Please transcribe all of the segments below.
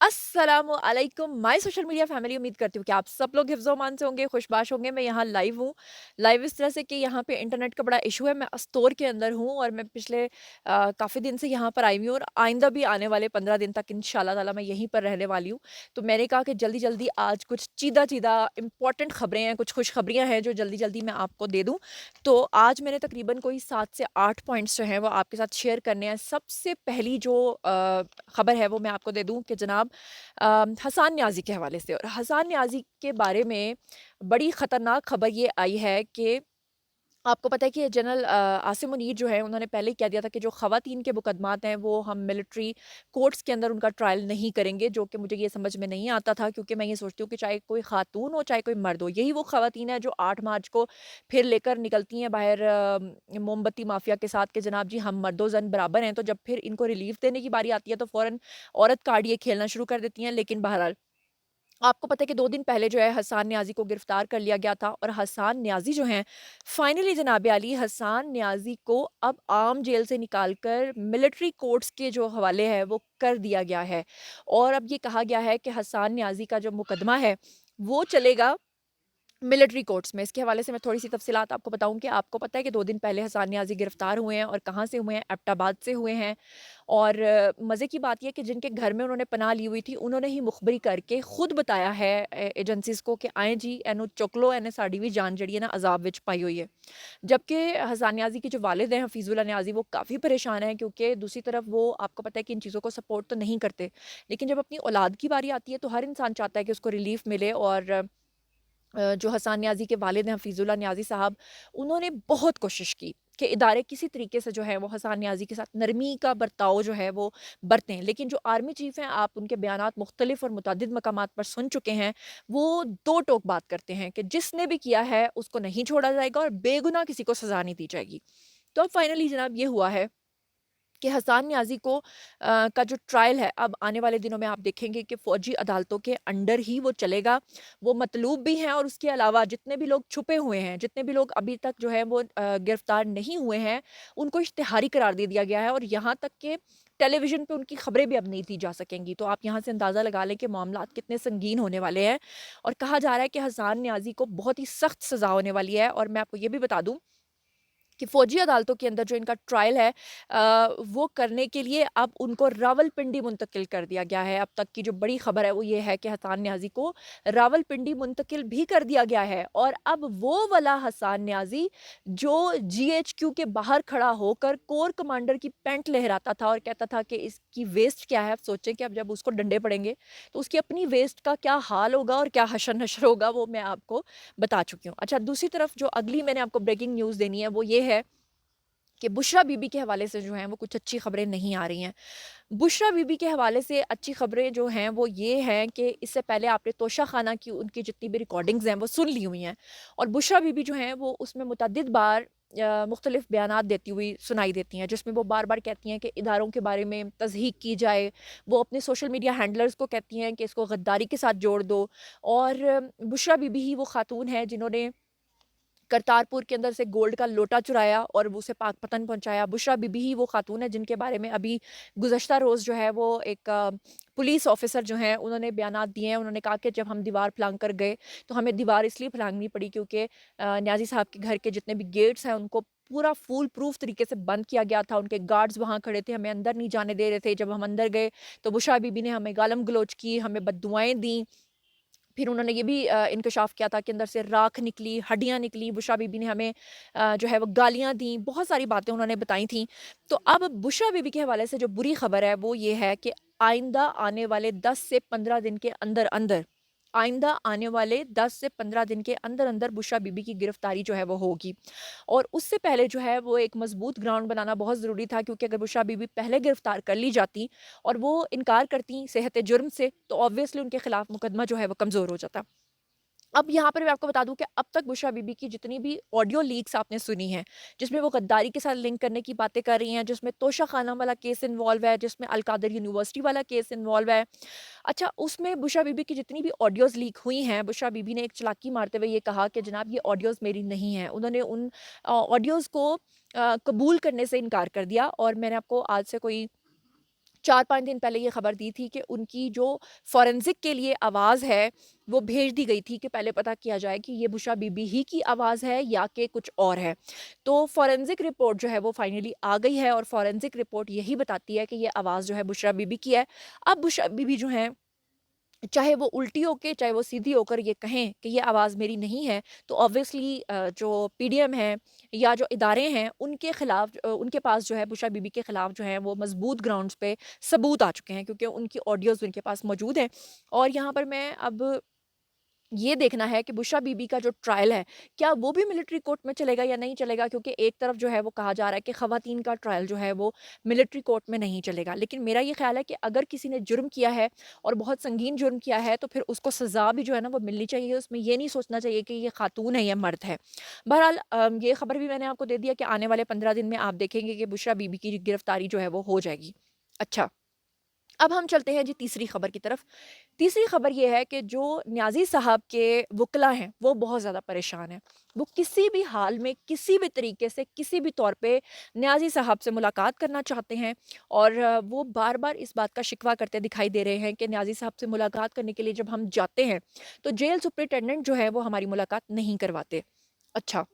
अस्सलामुअलैकुम my social media family. उम्मीद करती हूँ कि आप सब लोग हिफ्ज़-ओ-अमान से होंगे, खुशबाश होंगे। मैं यहाँ लाइव हूँ। लाइव इस तरह से कि यहाँ पे इंटरनेट का बड़ा इश्यू है। मैं स्टोर के अंदर हूँ और मैं पिछले काफ़ी दिन से यहाँ पर आई हुई हूँ और आइंदा भी आने वाले 15 दिन तक इंशाल्लाह ताला मैं यहीं पर रहने वाली हूँ। तो मैंने कहा कि जल्दी-जल्दी आज कुछ चीदा-चीदा इम्पोर्टेंट खबरें हैं, कुछ खुशखबरियाँ हैं जो जल्दी-जल्दी मैं आपको दे दूँ। तो आज मैंने तकरीबन कोई 7 से 8 पॉइंट्स जो हैं वो आपके साथ शेयर करने हैं। सबसे पहली जो खबर है वो मैं आपको दे दूँ कि जनाब हसान न्याज़ी के हवाले से। और हसान न्याज़ी के बारे में बड़ी ख़तरनाक खबर ये आई है कि आपको पता है कि जनरल आसिम मुनीर जो है उन्होंने पहले ही कह दिया था कि जो ख़वातीन के मुकदमात हैं वो हम मिलिट्री कोर्ट्स के अंदर उनका ट्रायल नहीं करेंगे, जो कि मुझे ये समझ में नहीं आता था, क्योंकि मैं ये सोचती हूँ कि चाहे कोई ख़ातून हो चाहे कोई मर्द हो, यही वो ख़वातीन हैं जो 8 मार्च को फिर लेकर निकलती हैं बाहर मोमबत्ती माफ़िया के साथ कि जनाब जी हम मर्दो ज़न बराबर हैं। तो जब फिर इनको रिलीफ़ देने की बारी आती है तो फ़ौरन औरत कार्ड ये खेलना शुरू कर देती हैं। लेकिन बहरहाल आपको पता है कि 2 दिन पहले जो है हसान न्याज़ी को गिरफ्तार कर लिया गया था और हसान न्याज़ी जो हैं फाइनली जनाब आली हसान न्याज़ी को अब आम जेल से निकाल कर मिलिट्री कोर्ट्स के जो हवाले है वो कर दिया गया है। और अब ये कहा गया है कि हसान न्याज़ी का जो मुकदमा है वो चलेगा मिलिट्री कोर्ट्स में। इसके हवाले से मैं थोड़ी-सी तफ़सीलात आपको बताऊँ कि आपको पता है कि 2 दिन पहले हसान नियाज़ी गिरफ्तार हुए हैं और कहाँ से हुए हैं? एबटाबाद से हुए हैं। और मज़े की बात ये है कि जिनके घर में उन्होंने पनाह ली हुई थी, उन्होंने ही मुखबरी करके खुद बताया है एजेंसीज़ को कि आएँ जी एनू चुक लो, एने साडी भी जान जड़ी है ना अज़ाब विच पाई हुई है। जबकि हसान न्याज़ी के जो वालिद हैं हफ़ीज़ुल्लाह न्याज़ी, वो काफ़ी परेशान हैं, क्योंकि दूसरी तरफ वो आपको पता है कि इन चीज़ों को सपोर्ट तो नहीं करते। लेकिन जब अपनी औलाद की बारी आती है तो हर इंसान चाहता है कि उसको रिलीफ़ मिले। और जो हसान न्याज़ी के वालिद हैं हफ़ीज़ुल्लाह न्याज़ी साहब, उन्होंने बहुत कोशिश की कि इदारे किसी तरीके से जो है वो हसान न्याज़ी के साथ नरमी का बर्ताव जो है वो बरतें। लेकिन जो आर्मी चीफ़ हैं, आप उनके बयानात मुख्तलिफ़ और मुतअद्दिद मकामात पर सुन चुके हैं, वो दो टोक बात करते हैं कि जिसने भी किया है उसको नहीं छोड़ा जाएगा और बेगुनाह किसी को सज़ा नहीं दी जाएगी। तो अब फाइनली जनाब ये हुआ है कि हसान न्याज़ी को का जो ट्रायल है अब आने वाले दिनों में आप देखेंगे कि फ़ौजी अदालतों के अंडर ही वो चलेगा। वो मतलूब भी हैं और उसके अलावा जितने भी लोग छुपे हुए हैं, जितने भी लोग अभी तक जो है वो गिरफ्तार नहीं हुए हैं, उनको इश्तिहारी करार दे दिया गया है और यहाँ तक कि टेलीविज़न पे उनकी खबरें भी अब नहीं दी जा सकेंगी। तो आप यहाँ से अंदाज़ा लगा लें कि मामलात कितने संगीन होने वाले हैं। और कहा जा रहा है कि हसान न्याज़ी को बहुत ही सख्त सज़ा होने वाली है। और मैं आपको ये भी बता दूँ कि फ़ौजी अदालतों के अंदर जो इनका ट्रायल है वो करने के लिए अब उनको रावलपिंडी मुंतकिल कर दिया गया है। अब तक की जो बड़ी खबर है वो ये है कि हसान न्याज़ी को रावलपिंडी मुंतकिल भी कर दिया गया है। और अब वो वाला हसान न्याज़ी जो जीएचक्यू के बाहर खड़ा होकर कोर कमांडर की पैंट लहराता था और कहता था कि इसकी वेस्ट क्या है। आप सोचें कि अब जब उसको डंडे पड़ेंगे तो उसकी अपनी वेस्ट का क्या हाल होगा और क्या हशर-नशर होगा, वो मैं आपको बता चुकी हूँ। अच्छा, दूसरी तरफ जो अगली मैंने आपको ब्रेकिंग न्यूज़ देनी है वो ये है कि बुशरा बीबी के हवाले से जो हैं वो कुछ अच्छी खबरें नहीं आ रही हैं। बुशरा बीबी के हवाले से अच्छी खबरें जो हैं वो ये हैं कि इससे पहले आपने तोशा खाना की उनकी जितनी भी रिकॉर्डिंग्स हैं वो सुन ली हुई हैं। और बुशरा बीबी जो हैं वो उसमें मुतअद्दिद बार मुख्तलिफ बयानात देती हुई सुनाई देती हैं, जिसमें वो बार-बार कहती हैं कि इदारों के बारे में तज़हीक की जाए। वो अपने सोशल मीडिया हैंडलर्स को कहती हैं कि इसको गद्दारी के साथ जोड़ दो। और बुशरा बीबी ही वो खातून है जिन्होंने करतारपुर के अंदर से गोल्ड का लोटा चुराया और वो उसे पाकपतन पहुँचाया। बुशरा बीबी ही वो खातून है जिनके बारे में अभी गुज़श्ता रोज़ जो है वो एक पुलिस ऑफ़िसर जो हैं उन्होंने बयानात दिए हैं। उन्होंने कहा कि जब हम दीवार फलांग कर गए तो हमें दीवार इसलिए फलांगनी पड़ी क्योंकि न्याज़ी साहब के घर के जितने भी गेट्स हैं उनको पूरा फूल प्रूफ तरीके से बंद किया गया था। उनके गार्ड्स वहाँ खड़े थे, हमें अंदर नहीं जाने दे रहे थे। जब हम अंदर गए तो बुशरा बीबी ने हमें गालम-गलौच की, हमें बद्दुआएँ दी। फिर उन्होंने ये भी इंकशाफ़ किया था कि अंदर से राख निकली, हड्डियाँ निकली। बुशरा बीबी ने हमें जो है वो गालियाँ दी, बहुत सारी बातें उन्होंने बताई थी। तो अब बुशरा बीबी के हवाले से जो बुरी खबर है वो ये है कि आइंदा आने वाले 10 से 15 दिन के अंदर-अंदर, आइंदा आने वाले 10 से 15 दिन के अंदर-अंदर बुशरा बीबी की गिरफ्तारी जो है वो होगी। और उससे पहले जो है वो एक मज़बूत ग्राउंड बनाना बहुत ज़रूरी था, क्योंकि अगर बुशरा बीबी पहले गिरफ्तार कर ली जाती और वो इनकार करती सेहत जुर्म से, तो ऑब्वियसली उनके खिलाफ मुकदमा जो है वो कमज़ोर हो जाता। अब यहाँ पर मैं आपको बता दूँ कि अब तक बुशरा बीबी की जितनी भी ऑडियो लीक्स आपने सुनी हैं, जिसमें वो गद्दारी के साथ लिंक करने की बातें कर रही हैं, जिसमें तोशा खाना वाला केस इन्वॉल्व है, जिसमें अल-कादर यूनिवर्सिटी वाला केस इन्वॉल्व है। अच्छा, उसमें बुशरा बीबी की जितनी भी ऑडियोज़ लीक हुई हैं, बुशरा बीबी ने एक चालाकी मारते हुए ये कहा कि जनाब ये ऑडियोज़ मेरी नहीं हैं। उन्होंने उन ऑडियोज़ को कबूल करने से इनकार कर दिया। और मैंने आपको आज से कोई 4-5 दिन पहले ये खबर दी थी कि उनकी जो फॉरेंसिक के लिए आवाज़ है, वो भेज दी गई थी कि पहले पता किया जाए कि ये बुशरा बीबी ही की आवाज़ है या कि कुछ और है। तो फॉरेंसिक रिपोर्ट जो है वो फाइनली आ गई है और फॉरेंसिक रिपोर्ट यही बताती है कि ये आवाज़ जो है बुशरा बीबी की है। अब बुशरा बीबी जो हैं, चाहे वो उल्टी होके, चाहे वो सीधी होकर ये कहें कि ये आवाज़ मेरी नहीं है, तो ऑब्वियसली जो पीडीएम है या जो इदारे हैं, उनके खिलाफ उनके पास जो है बुशरा बीबी के खिलाफ जो है वो मज़बूत ग्राउंड्स पे सबूत आ चुके हैं, क्योंकि उनकी ऑडियोज़ उनके पास मौजूद हैं। और यहाँ पर मैं अब ये देखना है कि बुशरा बीबी का जो ट्रायल है, क्या वो भी मिलिट्री कोर्ट में चलेगा या नहीं चलेगा? क्योंकि एक तरफ जो है वो कहा जा रहा है कि ख़वातीन का ट्रायल जो है वो मिलिट्री कोर्ट में नहीं चलेगा। लेकिन मेरा ये ख़्याल है कि अगर किसी ने जुर्म किया है और बहुत संगीन जुर्म किया है, तो फिर उसको सज़ा भी जो है ना वो मिलनी चाहिए। उसमें ये नहीं सोचना चाहिए कि ये खातून है या मर्द है। बहरहाल ये ख़बर भी मैंने आपको दे दिया कि आने वाले 15 दिन में आप देखेंगे कि बुशरा बीबी की गिरफ़्तारी जो है वो हो जाएगी। अच्छा। अब हम चलते हैं जी तीसरी खबर की तरफ। तीसरी खबर ये है कि जो न्याज़ी साहब के वुकला हैं, वो बहुत ज़्यादा परेशान हैं। वो किसी भी हाल में, किसी भी तरीके से, किसी भी तौर पे न्याज़ी साहब से मुलाकात करना चाहते हैं और वो बार-बार इस बात का शिकवा करते दिखाई दे रहे हैं कि न्याज़ी साहब से मुलाकात करने के लिए जब हम जाते हैं, तो जेल सुपरिटेंडेंट जो है वो हमारी मुलाकात नहीं करवाते। अच्छा।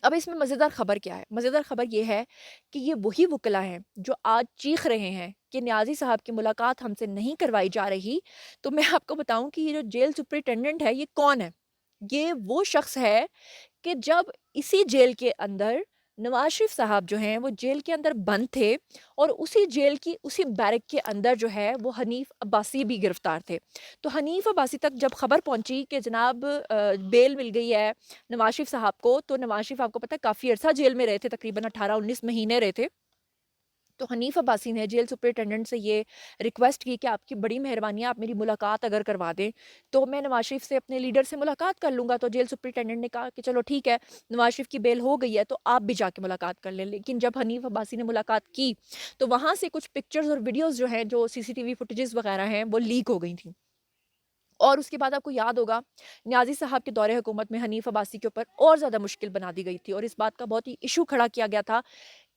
अब इसमें मज़ेदार ख़बर क्या है? मज़ेदार ख़बर ये है कि ये वही वुकला हैं जो आज चीख रहे हैं कि न्याज़ी साहब की मुलाकात हमसे नहीं करवाई जा रही। तो मैं आपको बताऊँ कि ये जो जेल सुपरिटेंडेंट है, ये कौन है? ये वो शख़्स है कि जब इसी जेल के अंदर नवाज़ शरीफ साहब जो हैं वो जेल के अंदर बंद थे और उसी जेल की उसी बैरक के अंदर जो है वो हनीफ़ अब्बासी भी गिरफ़्तार थे। तो हनीफ़ अब्बासी तक जब ख़बर पहुंची कि जनाब बेल मिल गई है नवाज़ शरीफ साहब को, तो नवाज़ शरीफ आपको पता है काफ़ी अरसा जेल में रहे थे, तकरीबन 18-19 महीने रहे थे। तो हनीफ अब्बासी ने जेल सुपरिटेंडेंट से ये रिक्वेस्ट की कि आपकी बड़ी मेहरबानी है, आप मेरी मुलाकात अगर करवा दें, तो मैं नवाज़ शरीफ से अपने लीडर से मुलाकात कर लूँगा। तो जेल सुपरिटेंडेंट ने कहा कि चलो ठीक है, नवाज़ शरीफ की बेल हो गई है, तो आप भी जाके मुलाकात कर लें। लेकिन जब हनीफ अब्बासी ने मुलाकात की, तो वहाँ से कुछ पिक्चर्स और वीडियोज़ जो हैं, जो सीसीटीवी फुटेजेज़ वगैरह हैं, वो लीक हो गई थी। और उसके बाद आपको याद होगा, न्याज़ी साहब के दौरे हुकूमत में हनीफ अब्बासी के ऊपर और ज़्यादा मुश्किल बना दी गई थी और इस बात का बहुत ही इश्यू खड़ा किया गया था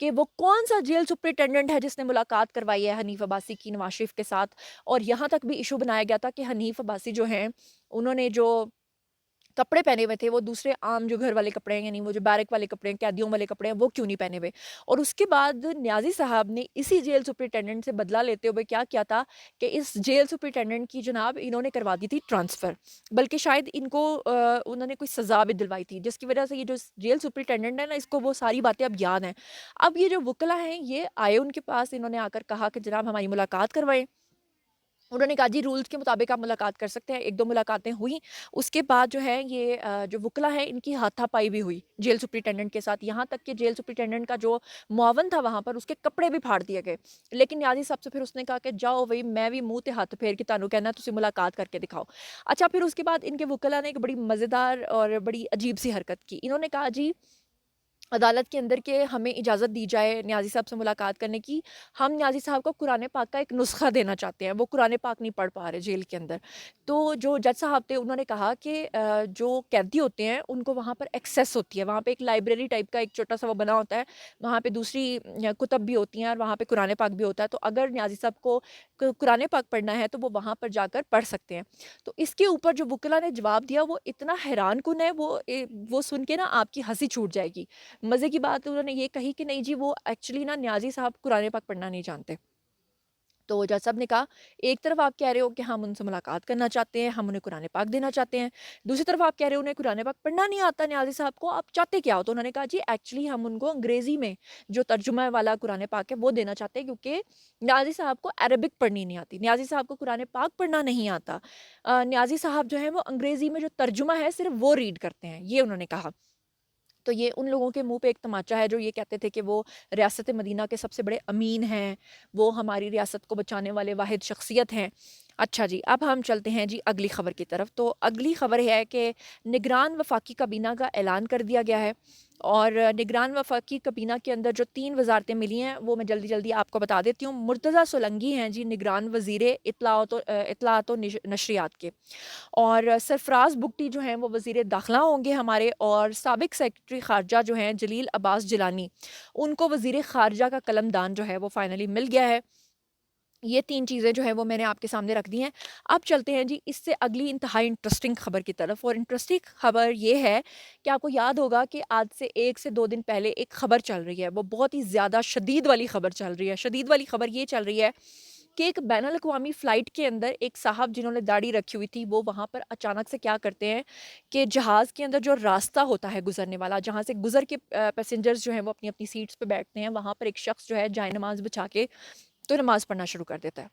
कि वो कौन-सा जेल सुपरिटेंडेंट है जिसने मुलाकात करवाई है हनीफ अब्बासी की नवाज़ शरीफ के साथ। और यहाँ तक भी इश्यू बनाया गया था कि हनीफ अब्बासी जो हैं, उन्होंने जो कपड़े पहने हुए थे वो दूसरे आम जो घर वाले कपड़े हैं, यानी वो जो बैरक वाले कपड़े हैं, कैदियों वाले कपड़े हैं, वो क्यों नहीं पहने हुए। और उसके बाद न्याज़ी साहब ने इसी जेल सुपरिटेंडेंट से बदला लेते हुए क्या किया था कि इस जेल सुपरिटेंडेंट की जनाब इन्होंने करवा दी थी ट्रांसफ़र। बल्कि शायद इनको उन्होंने कोई सज़ा भी दिलवाई थी, जिसकी वजह से ये जो जेल सुपरिटेंडेंट है ना, इसको वो सारी बातें अब याद हैं। अब ये जो वुकला हैं, ये आए उनके पास, इन्होंने आकर कहा कि जनाब हमारी मुलाकात करवाएँ। उन्होंने कहा जी रूल्स के मुताबिक आप मुलाकात कर सकते हैं। 1-2 मुलाकातें हुई, उसके बाद जो है ये जो वुकला है इनकी हाथापाई भी हुई जेल सुपरिटेंडेंट के साथ। यहाँ तक कि जेल सुपरिटेंडेंट का जो मुआवन था वहाँ पर, उसके कपड़े भी फाड़ दिए गए। लेकिन न्याज़ी साहब से फिर उसने कहा कि जाओ भई, मैं भी मूँह ते हत्थ फेर के तुहानू कहना, तुसी मुलाकात करके दिखाओ। अच्छा, फिर उसके बाद इनके वुकला ने एक बड़ी मज़ेदार और बड़ी अजीब-सी हरकत की। इन्होंने कहा जी अदालत के अंदर के हमें इजाज़त दी जाए न्याज़ी साहब से मुलाकात करने की। हम न्याज़ी साहब को कुरान पाक का एक नुस्ख़ा देना चाहते हैं। वो कुरान पाक नहीं पढ़ पा रहे जेल के अंदर। तो जो जज साहब थे उन्होंने कहा कि जो कैदी होते हैं उनको वहाँ पर एक्सेस होती है। वहाँ पे एक लाइब्रेरी टाइप का एक छोटा-सा वो बना होता है। वहाँ पे दूसरी कुतब भी होती हैं और वहाँ पे कुरान पाक भी होता है। तो अगर न्याज़ी साहब को कुरान पाक पढ़ना है तो वो वहाँ पर जाकर पढ़ सकते हैं। तो इसके ऊपर जो वकील ने जवाब दिया वो इतना हैरान-कुन है, वो सुन के ना आपकी हँसी छूट जाएगी। मज़े की बात उन्होंने ये कही कि नहीं जी, वो एक्चुअली ना न्याज़ी साहब कुरान पाक पढ़ना नहीं जानते। तो जज साहब ने कहा, एक तरफ आप कह रहे हो कि हम उनसे मुलाकात करना चाहते हैं, हम उन्हें कुरान पाक देना चाहते हैं। दूसरी तरफ आप कह रहे हो उन्हें कुरान पाक पढ़ना नहीं आता न्याज़ी साहब को, आप चाहते क्या हो? तो उन्होंने कहा जी एक्चुअली हम उनको अंग्रेज़ी में जो तर्जुमा वाला कुरान पाक है वो देना चाहते हैं, क्योंकि न्याज़ी साहब को अरबिक पढ़नी नहीं आती। न्याज़ी साहब को कुरान पाक पढ़ना नहीं आता। न्याज़ी साहब जो हैं वो अंग्रेज़ी में जो तर्जुमा है सिर्फ़ वो रीड करते हैं, ये उन्होंने कहा। तो ये उन लोगों के मुँह पे एक तमाचा है जो ये कहते थे कि वो रियासत मदीना के सबसे बड़े अमीन हैं, वो हमारी रियासत को बचाने वाले वाहिद शख्सियत हैं। अच्छा जी, अब हम चलते हैं जी अगली खबर की तरफ। तो अगली खबर ये है कि निगरान वफ़ाकी काबीना का ऐलान कर दिया गया है और निगरान वफ़ाकी काबीना के अंदर जो 3 वज़ारतें मिली हैं, वो मैं जल्दी-जल्दी आपको बता देती हूँ। मुर्तज़ा सोलंकी हैं जी निगरान वज़ीर इत्तलात व नशरियात के। और सरफ़राज़ बुगटी जो हैं वो वज़ीर दाख़िला होंगे हमारे, और साबिक़ सेक्रेटरी ख़ारजा जो हैं जलील अब्बास जिलानी, उनको वज़ीर ख़ारजा का कलमदान जो है वो फ़ाइनली मिल गया है। یہ 3 چیزیں جو ہیں وہ میں نے آپ کے سامنے رکھ دی ہیں۔ اب چلتے ہیں جی اس سے اگلی انتہائی انٹرسٹنگ خبر کی طرف، اور انٹرسٹنگ خبر یہ ہے کہ آپ کو یاد ہوگا کہ آج سے 1 سے 2 دن پہلے ایک خبر چل رہی ہے، وہ بہت ہی زیادہ شدید والی خبر چل رہی ہے۔ شدید والی خبر یہ چل رہی ہے کہ ایک بین الاقوامی فلائٹ کے اندر ایک صاحب جنہوں نے داڑھی رکھی ہوئی تھی، وہ وہاں پر اچانک سے کیا کرتے ہیں کہ جہاز کے اندر جو راستہ ہوتا ہے گزرنے والا، جہاں سے گزر کے پیسنجرز جو ہیں وہ اپنی اپنی سیٹس پہ بیٹھتے ہیں، وہاں پر ایک شخص جو ہے جائے نماز بچھا کے تو نماز پڑھنا شروع کر دیتا ہے۔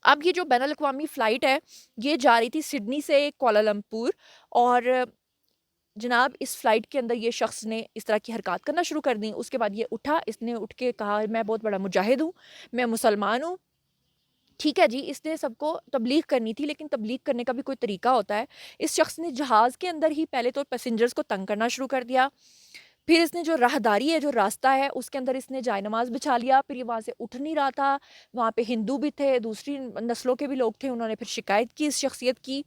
اب یہ جو بین الاقوامی فلائٹ ہے، یہ جا رہی تھی سڈنی سے کوالالمپور، اور جناب اس فلائٹ کے اندر یہ شخص نے اس طرح کی حرکات کرنا شروع کر دیں۔ اس کے بعد یہ اٹھا، اس نے اٹھ کے کہا میں بہت بڑا مجاہد ہوں، میں مسلمان ہوں۔ ٹھیک ہے جی، اس نے سب کو تبلیغ کرنی تھی، لیکن تبلیغ کرنے کا بھی کوئی طریقہ ہوتا ہے۔ اس شخص نے جہاز کے اندر ہی پہلے تو پیسنجرز کو تنگ کرنا شروع کر دیا، پھر اس نے جو راہداری ہے، جو راستہ ہے، اس کے اندر اس نے جائے نماز بچھا لیا، پھر یہ وہاں سے اٹھ نہیں رہا تھا۔ وہاں پہ ہندو بھی تھے، دوسری نسلوں کے بھی لوگ تھے، انہوں نے پھر شکایت کی اس شخصیت کی،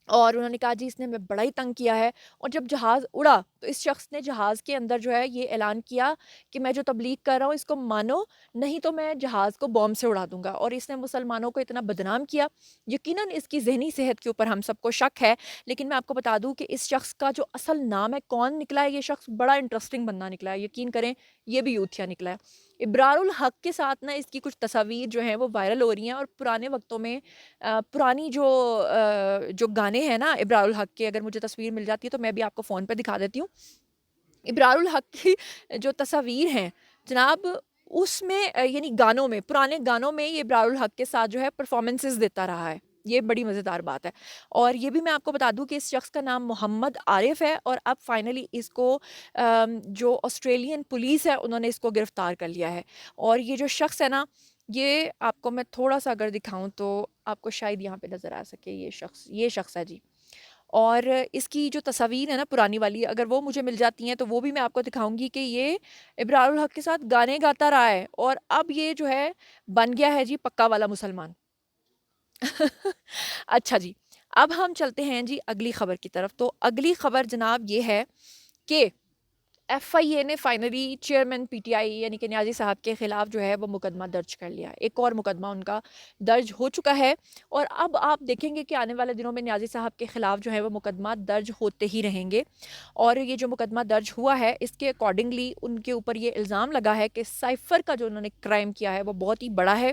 اور انہوں نے کہا جی اس نے ہمیں بڑا ہی تنگ کیا ہے۔ اور جب جہاز اڑا تو اس شخص نے جہاز کے اندر جو ہے یہ اعلان کیا کہ میں جو تبلیغ کر رہا ہوں اس کو مانو، نہیں تو میں جہاز کو بوم سے اڑا دوں گا، اور اس نے مسلمانوں کو اتنا بدنام کیا۔ یقیناً اس کی ذہنی صحت کے اوپر ہم سب کو شک ہے، لیکن میں آپ کو بتا دوں کہ اس شخص کا جو اصل نام ہے، کون نکلا ہے یہ شخص، بڑا انٹرسٹنگ بندہ نکلا ہے، یقین کریں یہ بھی یوتھیا نکلا ہے۔ ابرار الحق کے ساتھ نا اس کی کچھ تصاویر جو ہیں وہ وائرل ہو رہی ہیں، اور پرانے وقتوں میں پرانی جو گانے ہیں نا ابرار الحق کے، اگر مجھے تصویر مل جاتی ہے تو میں بھی آپ کو فون پہ دکھا دیتی ہوں۔ ابرار الحق کی جو تصاویر ہیں جناب، اس میں یعنی گانوں میں، پرانے گانوں میں یہ ابرار الحق کے ساتھ جو ہے پرفارمنسز دیتا رہا ہے۔ یہ بڑی مزیدار بات ہے۔ اور یہ بھی میں آپ کو بتا دوں کہ اس شخص کا نام محمد عارف ہے، اور اب فائنلی اس کو جو آسٹریلین پولیس ہے انہوں نے اس کو گرفتار کر لیا ہے۔ اور یہ جو شخص ہے نا، یہ آپ کو میں تھوڑا سا اگر دکھاؤں تو آپ کو شاید یہاں پہ نظر آ سکے، یہ شخص ہے جی۔ اور اس کی جو تصاویر ہے نا پرانی والی، اگر وہ مجھے مل جاتی ہیں تو وہ بھی میں آپ کو دکھاؤں گی کہ یہ ابرار الحق کے ساتھ گانے گاتا رہا ہے، اور اب یہ جو ہے بن گیا ہے جی پکا والا مسلمان۔ اچھا جی، اب ہم چلتے ہیں جی اگلی خبر کی طرف۔ تو اگلی خبر جناب یہ ہے کہ ایف آئی اے نے finally chairman P T I یعنی کہ نیازی صاحب کے خلاف جو ہے وہ مقدمہ درج کر لیا ہے۔ ایک اور مقدمہ ان کا درج ہو چکا ہے، اور اب آپ دیکھیں گے کہ آنے والے دنوں میں نیازی صاحب کے خلاف جو ہے وہ مقدمہ درج ہوتے ہی رہیں گے۔ اور یہ جو مقدمہ درج ہوا ہے اس کے اکارڈنگلی ان کے اوپر یہ الزام لگا ہے کہ سائفر کا جو انہوں نے کرائم کیا ہے وہ بہت ہی بڑا ہے۔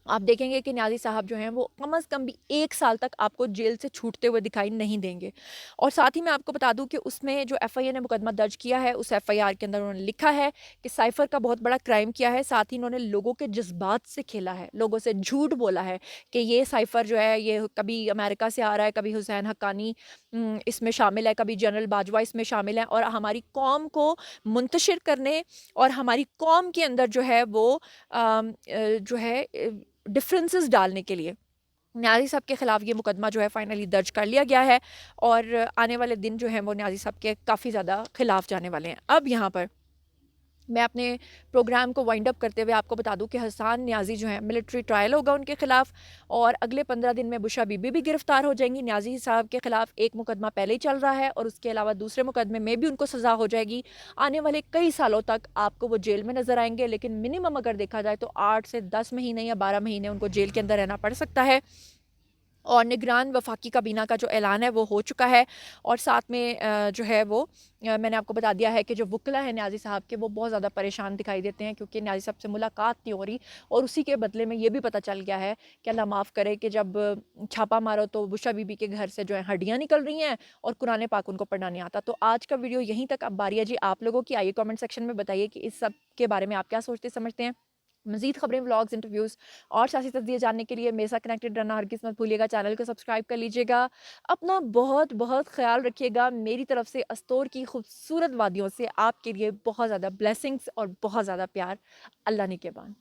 آپ دیکھیں گے کہ نیازی صاحب جو ہیں وہ کم از کم بھی 1 سال تک آپ کو جیل سے چھوٹتے ہوئے دکھائی نہیں دیں گے۔ اور ساتھ ہی میں آپ کو بتا دوں کہ اس میں جو ایف آئی اے نے مقدمہ درج کیا ہے، اس ایف آئی آر کے اندر انہوں نے لکھا ہے کہ سائفر کا بہت بڑا کرائم کیا ہے، ساتھ ہی انہوں نے لوگوں کے جذبات سے کھیلا ہے، لوگوں سے جھوٹ بولا ہے کہ یہ سائفر جو ہے یہ کبھی امریکہ سے آ رہا ہے، کبھی حسین حقانی اس میں شامل ہے، کبھی جنرل باجوہ اس میں شامل ہے، اور ہماری قوم کو منتشر کرنے اور ہماری قوم کے اندر جو ہے وہ جو ہے ڈفرینسز ڈالنے کے لیے نیازی صاحب کے خلاف یہ مقدمہ جو ہے فائنلی درج کر لیا گیا ہے۔ اور آنے والے دن جو ہیں وہ نیازی صاحب کے کافی زیادہ خلاف جانے والے ہیں۔ اب یہاں پر میں اپنے پروگرام کو وائنڈ اپ کرتے ہوئے آپ کو بتا دوں کہ حسان نیازی جو ہیں ملٹری ٹرائل ہوگا ان کے خلاف، اور اگلے 15 دن میں بشرا بی بی بھی گرفتار ہو جائیں گی۔ نیازی صاحب کے خلاف ایک مقدمہ پہلے ہی چل رہا ہے، اور اس کے علاوہ دوسرے مقدمے میں بھی ان کو سزا ہو جائے گی۔ آنے والے کئی سالوں تک آپ کو وہ جیل میں نظر آئیں گے، لیکن منیمم اگر دیکھا جائے تو 8 سے 10 مہینے یا 12 مہینے ان کو جیل کے اندر رہنا پڑ سکتا ہے۔ اور نگران وفاقی کابینہ کا جو اعلان ہے وہ ہو چکا ہے، اور ساتھ میں جو ہے وہ میں نے آپ کو بتا دیا ہے کہ جو وکلا ہے نیازی صاحب کے وہ بہت زیادہ پریشان دکھائی دیتے ہیں، کیونکہ نیازی صاحب سے ملاقات نہیں ہو رہی، اور اسی کے بدلے میں یہ بھی پتہ چل گیا ہے کہ اللہ معاف کرے کہ جب چھاپا مارو تو بشرا بی بی کے گھر سے جو ہے ہڈیاں نکل رہی ہیں، اور قرآن پاک ان کو پڑھنا نہیں آتا۔ تو آج کا ویڈیو یہیں تک، اب باری ہے جی آپ لوگوں کی، آئیے کامنٹ سیکشن میں بتائیے کہ اس سب کے بارے میں آپ کیا سوچتے سمجھتے ہیں۔ مزید خبریں، ولاگز، انٹرویوز اور سیاسی تجزیے جاننے کے لیے میرے ساتھ کنیکٹڈ رہنا ہرگز مت بھولیے گا۔ چینل کو سبسکرائب کر لیجیے گا۔ اپنا بہت بہت خیال رکھیے گا۔ میری طرف سے استور کی خوبصورت وادیوں سے آپ کے لیے بہت زیادہ بلیسنگز اور بہت زیادہ پیار۔ اللہ نے کے بان۔